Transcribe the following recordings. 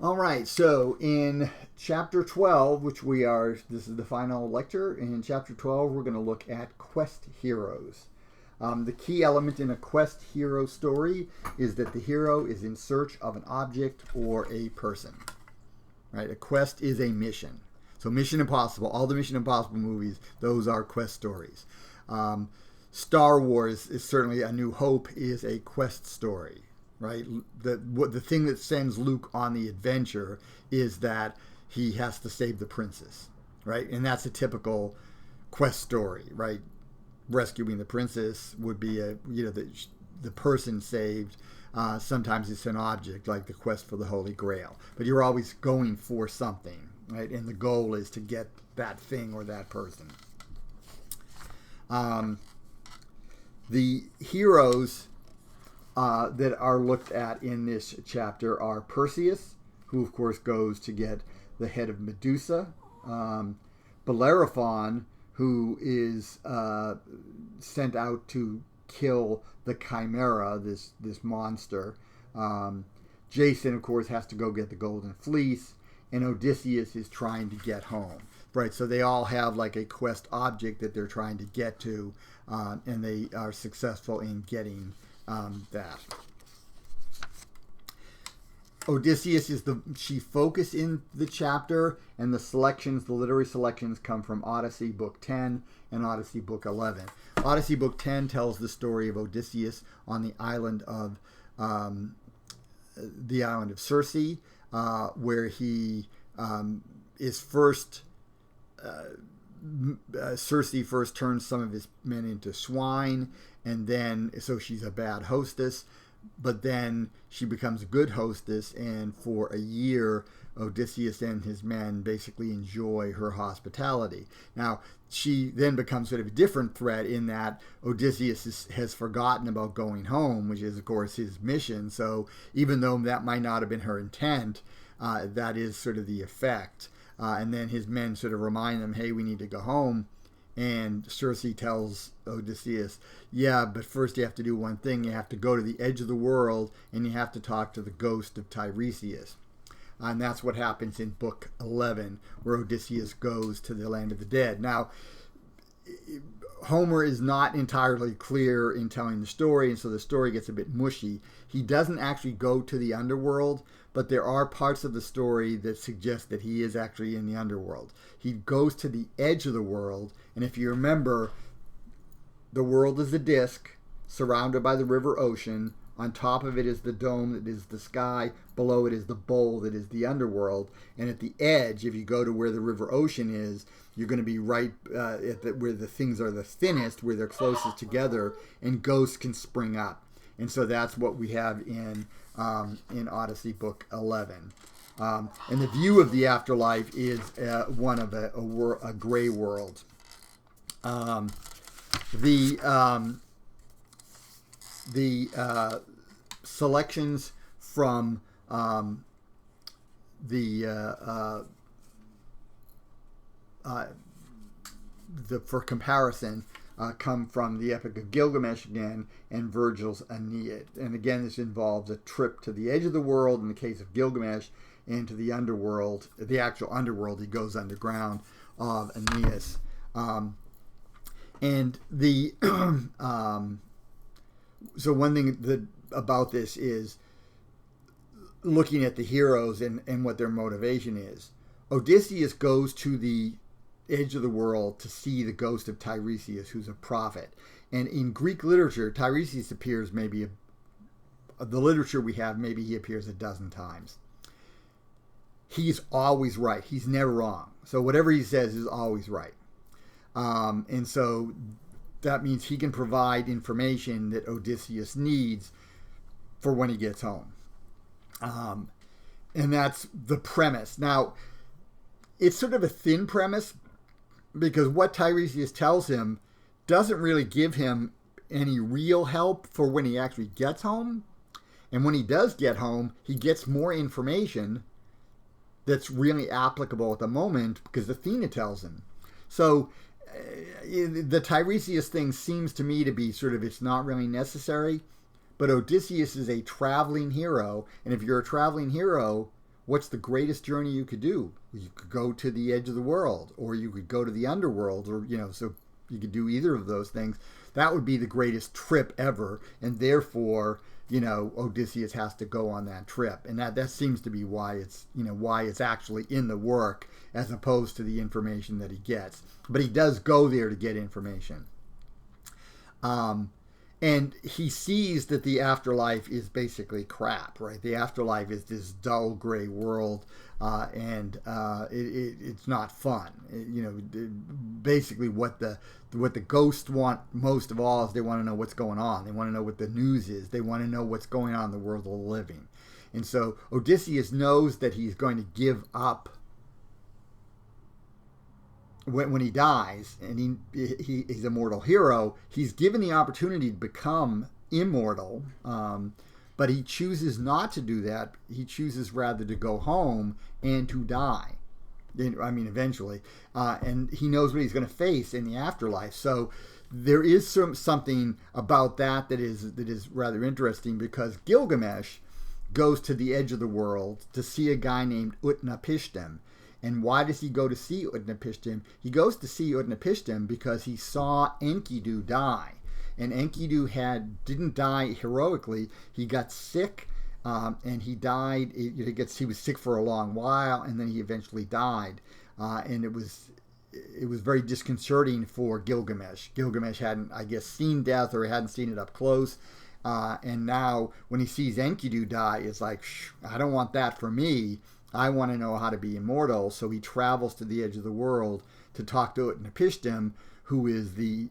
All right, so in chapter 12, this is the final lecture. In chapter 12, we're going to look at quest heroes. The key element in a quest hero story is that the hero is in search of an object or a person. Right? A quest is a mission. So Mission Impossible, all the Mission Impossible movies, those are quest stories. Star Wars is certainly A New Hope is a quest story. Right, the thing that sends Luke on the adventure is that he has to save the princess, right? And that's a typical quest story, right? Rescuing the princess would be the person saved. Sometimes it's an object, like the quest for the Holy Grail, but you're always going for something, right? And the goal is to get that thing or that person. The heroes that are looked at in this chapter are Perseus, who of course goes to get the head of Medusa, Bellerophon, who is sent out to kill the Chimera, this monster. Jason, of course, has to go get the Golden Fleece, and Odysseus is trying to get home. Right, so they all have like a quest object that they're trying to get to, and they are successful in getting that. Odysseus is the chief focus in the chapter, and the literary selections come from Odyssey Book 10 and Odyssey Book 11. Odyssey Book 10 tells the story of Odysseus on the island of Circe, where he is first. Circe first turns some of his men into swine, and then so she's a bad hostess, but then she becomes a good hostess, and for a year Odysseus and his men basically enjoy her hospitality. Now she then becomes sort of a different threat in that Odysseus has forgotten about going home, which is of course his mission. So even though that might not have been her intent, that is sort of the effect. And then his men sort of remind them, hey, we need to go home. And Circe tells Odysseus, yeah, but first you have to do one thing. You have to go to the edge of the world, and you have to talk to the ghost of Tiresias. And that's what happens in Book 11, where Odysseus goes to the land of the dead. Now, Homer is not entirely clear in telling the story, and so the story gets a bit mushy. He doesn't actually go to the underworld, but there are parts of the story that suggest that he is actually in the underworld. He goes to the edge of the world, and if you remember, the world is a disk surrounded by the river ocean. On top of it is the dome that is the sky. Below it is the bowl that is the underworld. And at the edge, if you go to where the river ocean is, you're going to be right where the things are the thinnest, where they're closest together, and ghosts can spring up. And so that's what we have in Odyssey Book 11. And the view of the afterlife is one of a gray world. The selections from for comparison come from the Epic of Gilgamesh again and Virgil's Aeneid. And again, this involves a trip to the edge of the world in the case of Gilgamesh, and to the underworld, the actual underworld. He goes underground of Aeneas. And the so one thing about this is looking at the heroes and what their motivation is. Odysseus goes to the edge of the world to see the ghost of Tiresias, who's a prophet. And in Greek literature, Tiresias appears the literature we have, maybe he appears a dozen times. He's always right. He's never wrong. So whatever he says is always right. And so that means he can provide information that Odysseus needs for when he gets home. And that's the premise. Now, it's sort of a thin premise, because what Tiresias tells him doesn't really give him any real help for when he actually gets home. And when he does get home, he gets more information that's really applicable at the moment because Athena tells him. So the Tiresias thing seems to me to be sort of, it's not really necessary, but Odysseus is a traveling hero, and if you're a traveling hero, what's the greatest journey you could do? You could go to the edge of the world, or you could go to the underworld, or, so you could do either of those things. That would be the greatest trip ever, and therefore, Odysseus has to go on that trip. And that seems to be why it's actually in the work, as opposed to the information that he gets. But he does go there to get information. And he sees that the afterlife is basically crap, right? The afterlife is this dull gray world, and it's not fun. Basically what the ghosts want most of all is they want to know what's going on. They want to know what the news is. They want to know what's going on in the world of the living. And so Odysseus knows that he's going to give up when he dies, and he's a mortal hero. He's given the opportunity to become immortal, but he chooses not to do that. He chooses rather to go home and to die. Eventually. And he knows what he's going to face in the afterlife. So there is something about that is rather interesting, because Gilgamesh goes to the edge of the world to see a guy named Utnapishtim. And why does he go to see Utnapishtim? He goes to see Utnapishtim because he saw Enkidu die. And Enkidu didn't die heroically. He got sick, and he died. He was sick for a long while, and then he eventually died. And it was very disconcerting for Gilgamesh. Gilgamesh hadn't, I guess, seen death, or hadn't seen it up close. And now when he sees Enkidu die, it's like, I don't want that for me. I want to know how to be immortal. So he travels to the edge of the world to talk to Utnapishtim, who is the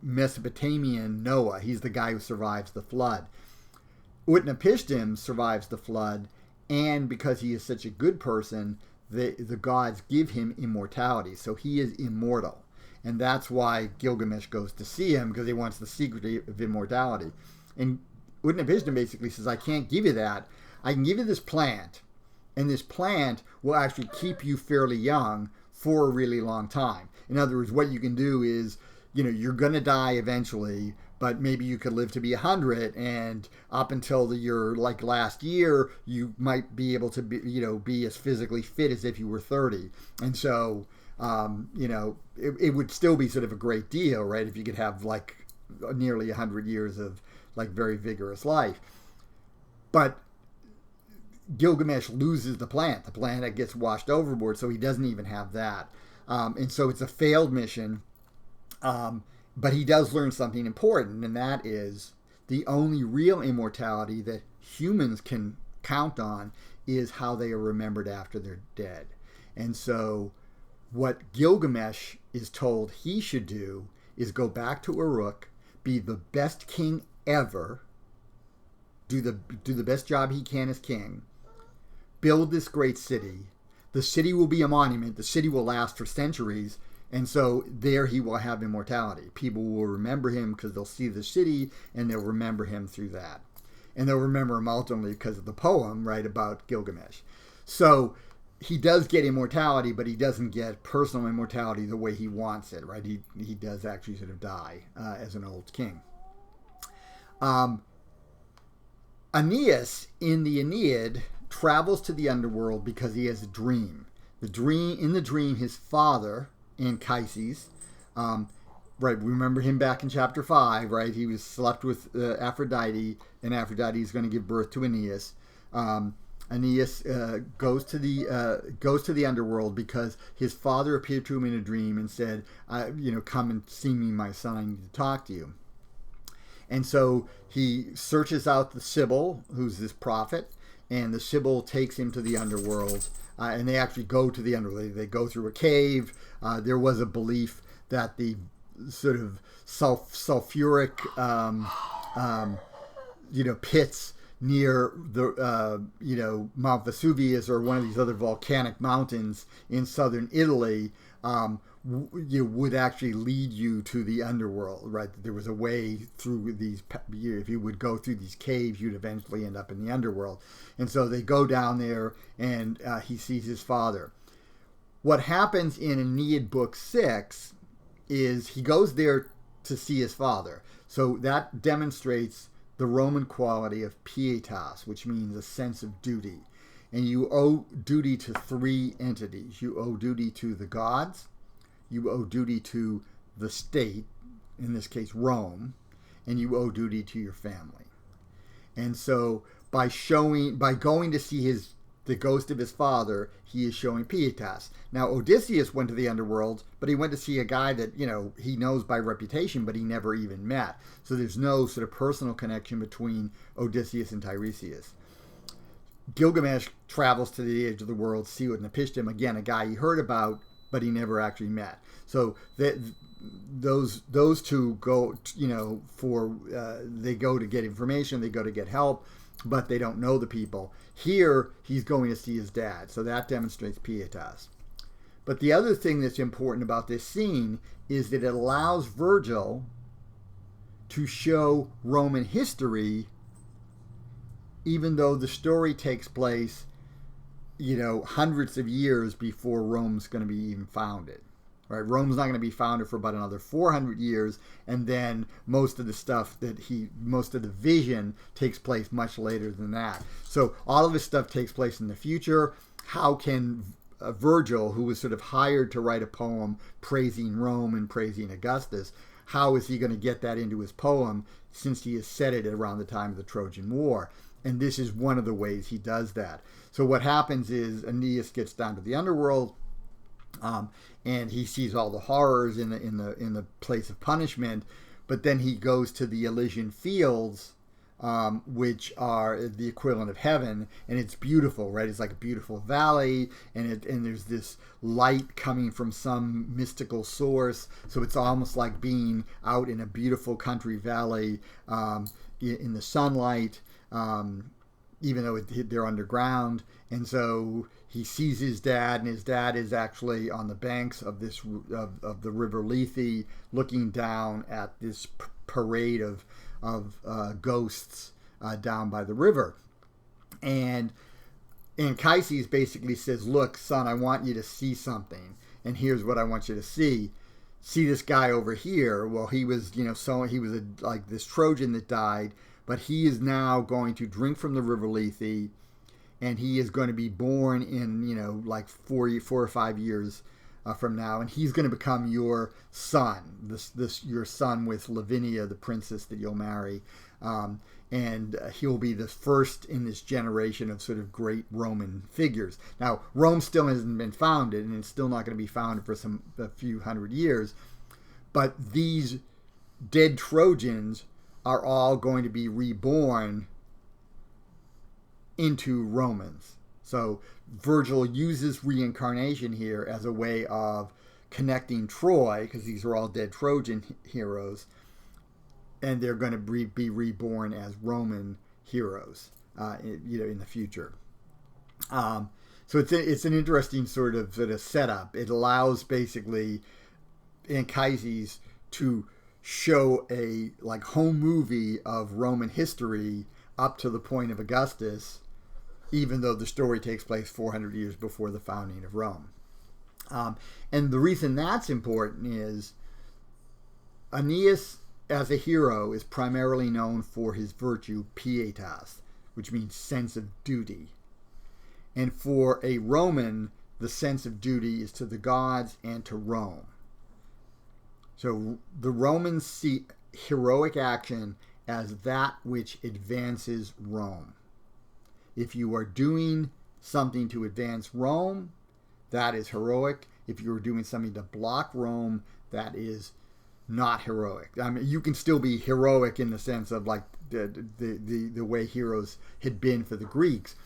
Mesopotamian Noah. He's the guy who survives the flood. Utnapishtim survives the flood, and because he is such a good person, the gods give him immortality. So he is immortal. And that's why Gilgamesh goes to see him, because he wants the secret of immortality. And Utnapishtim basically says, I can't give you that. I can give you this plant. And this plant will actually keep you fairly young for a really long time. In other words, what you can do is, you're going to die eventually, but maybe you could live to be 100, and up until your last year, you might be able to be as physically fit as if you were 30. And so, it would still be sort of a great deal, right? If you could have nearly 100 years of very vigorous life. But Gilgamesh loses the plant. The plant gets washed overboard, so he doesn't even have that. And so it's a failed mission. But he does learn something important, and that is the only real immortality that humans can count on is how they are remembered after they're dead. And so what Gilgamesh is told he should do is go back to Uruk, be the best king ever, do the best job he can as king, build this great city. The city will be a monument. The city will last for centuries. And so there he will have immortality. People will remember him because they'll see the city, and they'll remember him through that. And they'll remember him ultimately because of the poem, right, about Gilgamesh. So he does get immortality, but he doesn't get personal immortality the way he wants it, right? He does actually sort of die as an old king. Aeneas, in the Aeneid, travels to the underworld because he has a dream. In the dream, his father, Anchises, right, we remember him back in chapter 5, right? He was slept with Aphrodite, and Aphrodite is going to give birth to Aeneas. Aeneas goes to the underworld because his father appeared to him in a dream and said, come and see me, my son, I need to talk to you. And so he searches out the Sibyl, who's this prophet, and the Sibyl takes him to the underworld, and they actually go to the underworld. They go through a cave. There was a belief that the sort of sulfuric, pits near the, Mount Vesuvius or one of these other volcanic mountains in southern Italy, would actually lead you to the underworld, right? There was a way through these, if you would go through these caves, you'd eventually end up in the underworld. And so they go down there, and he sees his father. What happens in Aeneid Book 6 is he goes there to see his father. So that demonstrates the Roman quality of pietas, which means a sense of duty. And you owe duty to three entities. You owe duty to the gods, you owe duty to the state, in this case Rome, and you owe duty to your family. And so by going to see the ghost of his father, he is showing pietas. Now Odysseus went to the underworld, but he went to see a guy that, he knows by reputation, but he never even met. So there's no sort of personal connection between Odysseus and Tiresias. Gilgamesh travels to the edge of the world, Siwat-Napishtim, again, a guy he heard about, but he never actually met. So those two go, they go to get information, they go to get help, but they don't know the people. Here, he's going to see his dad, so that demonstrates pietas. But the other thing that's important about this scene is that it allows Virgil to show Roman history, even though the story takes place, hundreds of years before Rome's going to be even founded. Right? Rome's not going to be founded for about another 400 years, and then most of the vision takes place much later than that. So all of this stuff takes place in the future. How can Virgil, who was sort of hired to write a poem praising Rome and praising Augustus, how is he going to get that into his poem, since he has said it around the time of the Trojan War? And this is one of the ways he does that. So what happens is Aeneas gets down to the underworld, and he sees all the horrors in the place of punishment. But then he goes to the Elysian Fields, which are the equivalent of heaven, and it's beautiful, right? It's like a beautiful valley, and there's this light coming from some mystical source. So it's almost like being out in a beautiful country valley in the sunlight. Even though they're underground. And so he sees his dad, and his dad is actually on the banks of the river Lethe, looking down at this parade of ghosts down by the river. And Anchises basically says, look, son, I want you to see something, and here's what I want you to see. See this guy over here. Well, he was, like this Trojan that died, but he is now going to drink from the river Lethe, and he is going to be born in, like 4 or 5 years from now, and he's going to become your son, your son with Lavinia, the princess that you'll marry, and he'll be the first in this generation of sort of great Roman figures. Now, Rome still hasn't been founded, and it's still not going to be founded for a few hundred years, but these dead Trojans are all going to be reborn into Romans. So Virgil uses reincarnation here as a way of connecting Troy, because these are all dead Trojan heroes, and they're going to be reborn as Roman heroes, in the future. So it's an interesting sort of setup. It allows basically Anchises to show a home movie of Roman history up to the point of Augustus, even though the story takes place 400 years before the founding of Rome. And the reason that's important is Aeneas, as a hero, is primarily known for his virtue, pietas, which means sense of duty. And for a Roman, the sense of duty is to the gods and to Rome. So the Romans see heroic action as that which advances Rome. If you are doing something to advance Rome, that is heroic. If you are doing something to block Rome, that is not heroic. I mean, you can still be heroic in the sense of the way heroes had been for the Greeks,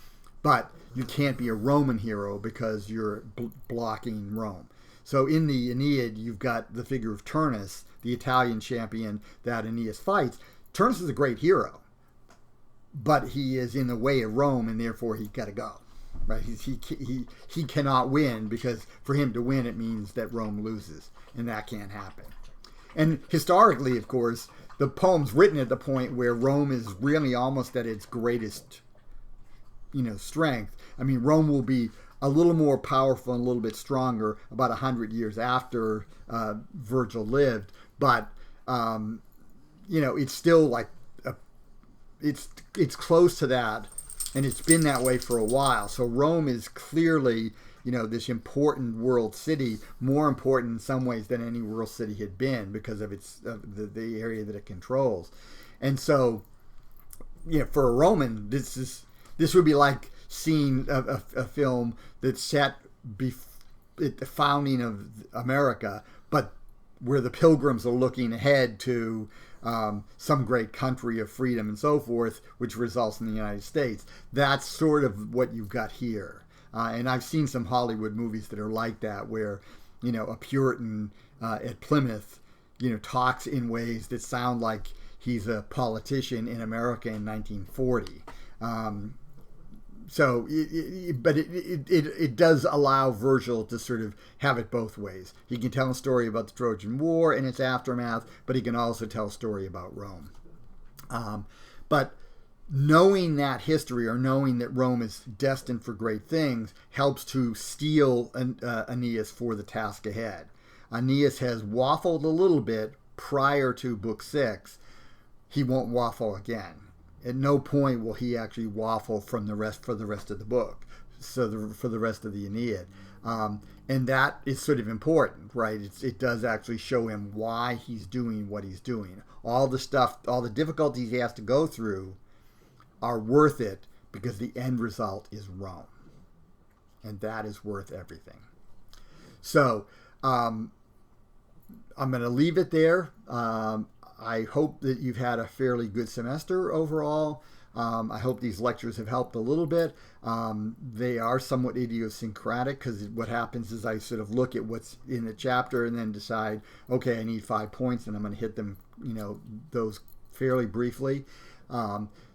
but you can't be a Roman hero because you're blocking Rome. So in the Aeneid, you've got the figure of Turnus, the Italian champion that Aeneas fights. Turnus is a great hero, but he is in the way of Rome, and therefore he's got to go. Right? He cannot win, because for him to win, it means that Rome loses, and that can't happen. And historically, of course, the poem's written at the point where Rome is really almost at its greatest, strength. I mean, Rome will be a little more powerful and a little bit stronger about 100 years after Virgil lived, but it's still it's close to that and it's been that way for a while. So Rome is clearly, this important world city, more important in some ways than any world city had been because of the area that it controls. And so, for a Roman, this would be like seeing a film that's set at the founding of America, but where the pilgrims are looking ahead to some great country of freedom and so forth, which results in the United States. That's sort of what you've got here. And I've seen some Hollywood movies that are like that, where, a Puritan at Plymouth, talks in ways that sound like he's a politician in America in 1940. But it does allow Virgil to sort of have it both ways. He can tell a story about the Trojan War and its aftermath, but he can also tell a story about Rome. But knowing that history, or knowing that Rome is destined for great things, helps to steel Aeneas for the task ahead. Aeneas has waffled a little bit prior to Book 6. He won't waffle again. At no point will he actually waffle for the rest of the book, for the rest of the Aeneid. And that is sort of important, right? It does actually show him why he's doing what he's doing. All the difficulties he has to go through are worth it because the end result is Rome. And that is worth everything. So I'm going to leave it there. I hope that you've had a fairly good semester overall. I hope these lectures have helped a little bit. They are somewhat idiosyncratic because what happens is I sort of look at what's in the chapter and then decide, okay, I need 5 points, and I'm going to hit them, those fairly briefly.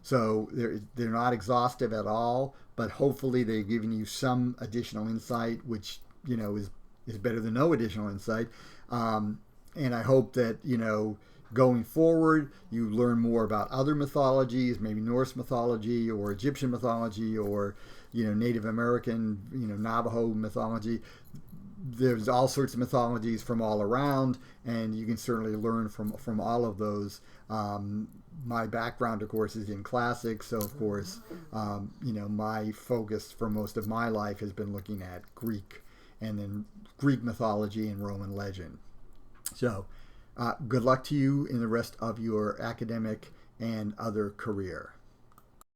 So they're not exhaustive at all, but hopefully they're giving you some additional insight, which, is better than no additional insight. And I hope that, going forward, you learn more about other mythologies, maybe Norse mythology or Egyptian mythology or, Native American, Navajo mythology. There's all sorts of mythologies from all around, and you can certainly learn from all of those. My background, of course, is in classics, so of course, my focus for most of my life has been looking at Greek, and then Greek mythology and Roman legend. So, good luck to you in the rest of your academic and other career.